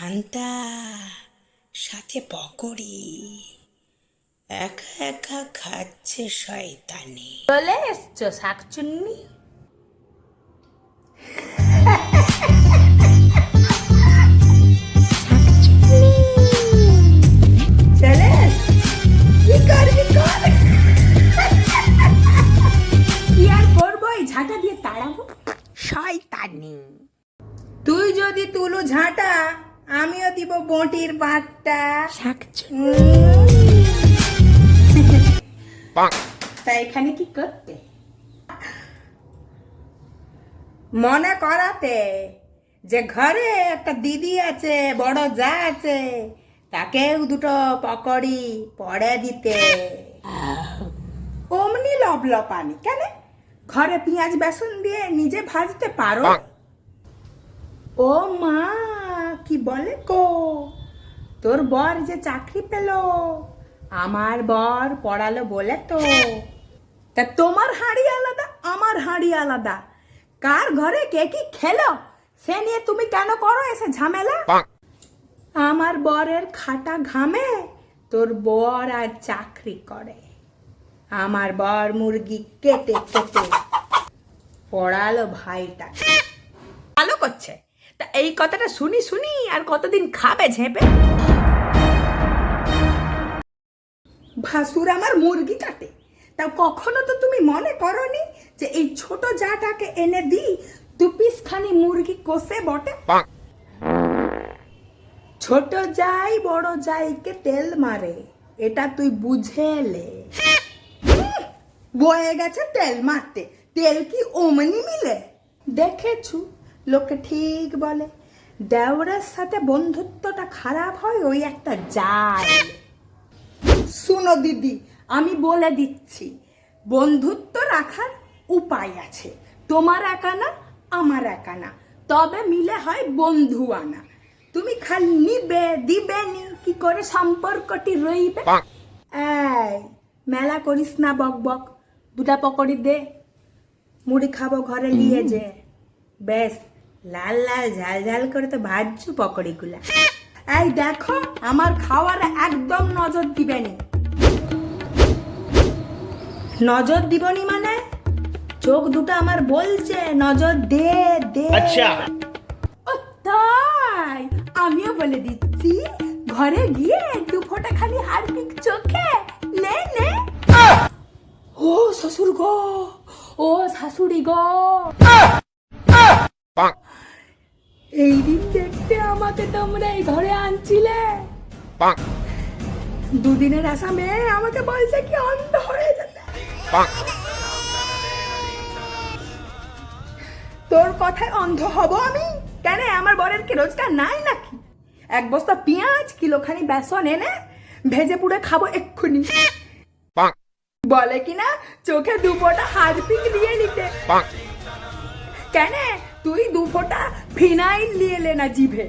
পান্তা সাথে পকোড়ি একা একা খাচ্ছে শয়তানি। চলে এসছো শাকচুন্নি? চলে কি করবি কর, কি আর করবো, এই ঝাঁটা দিয়ে তাড়াবো শয়তানি। তুই যদি তুলু ঝাঁটা, আমিও দিব বটির বাটটা। তা এখানে কি করতে? মনে করাতে যে ঘরে একটা দিদি আছে, বড় যা আছে, তাকেও দুটো পকড়ি পড়ে দিতে। অমনি লবলপানি কেন? ঘরে পেঁয়াজ বেসন দিয়ে নিজে ভাজতে পারো? ও মা, কি বলে কো, তোর বর যে চাকরি পেল, আমার বর পড়ালো বলে তো। তা তোমার হাঁড়ি আলাদা, আমার হাঁড়ি আলাদা, কার ঘরে কে কি খেলো সে নিয়ে তুমি কেন করো এসে ঝামেলা? আমার বরের খাটা ঘামে তোর বর আর চাকরি করে, আমার বর মুরগি কেটে কেটে পড়ালো ভাইটা। ভালো করছে। তা এই কথাটা শুনি শুনি আর কতদিন খাবে ঝেপে? ভাসুর আমার মুরগি কাটে, তা কখনো তো তুমি মনে করনি যে এই ছোট জাটাকে এনে দিই 2 পিস খানি মুরগি কষে বটে। ছোট যাই বড় যাইকে তেল মারে, এটা তুই বুঝেলে? বয়ে গেছে তেল মারতে, তেল কি অমনি মিলে? দেখেছু লোকে ঠিক বলে দেওরের সাথে বন্ধুত্বটা খারাপ হয় ওই একটা জাল। শুনো দিদি, আমি বলে দিচ্ছি, বন্ধুত্ব রাখার উপায় আছে। তোমার একা না, আমার একা না, তবে মিলে হয় বন্ধু আনা। তুমি খালি নিবে দিবে নি, কি করে সম্পর্কটি রইবে? এই মেলা করিস না বক বক, 2টা পকড়ি দে, মুড়ি খাবো ঘরে নিয়ে যে। বেশ লাল লাল ঝাল ঝাল করে তো ভাজছু পকড়িগুলা। এই দেখো, আমার খাওয়ারে একদম নজর দিবেনি। নজর দিবনি মানে? চোখ দুটো আমার বলছে নজর দে দে। আচ্ছা ও তাই, আমিও বলে দিচ্ছি, ঘরে গিয়ে 2 ফোঁটা খালি হারপিক চোখে নে নে। ও শ্বশুর গো, ও শাশুড়ি গো, এই দিন দেখতে আমাকে তোমরা এই ঘরে আনছিলে, 2 দিনের আশা মেয়ে আমাকে বলছে কি অন্ধ হয়ে যেতে। তোর কথায় অন্ধ হব আমি কেন? আমার বরের কি রোজগার নাই নাকি? 1 বস্তা পেঁয়াজ, কিলোখানি বেসন এনে ভেজে পুড়ে খাবো এক্ষুনি। বলে কিনা চোখে 2 ফোঁটা হারপিক দিয়ে নিতে। কেন তুই 2 ফোঁটা ফিনাইল নিয়ে এলে না জিভে?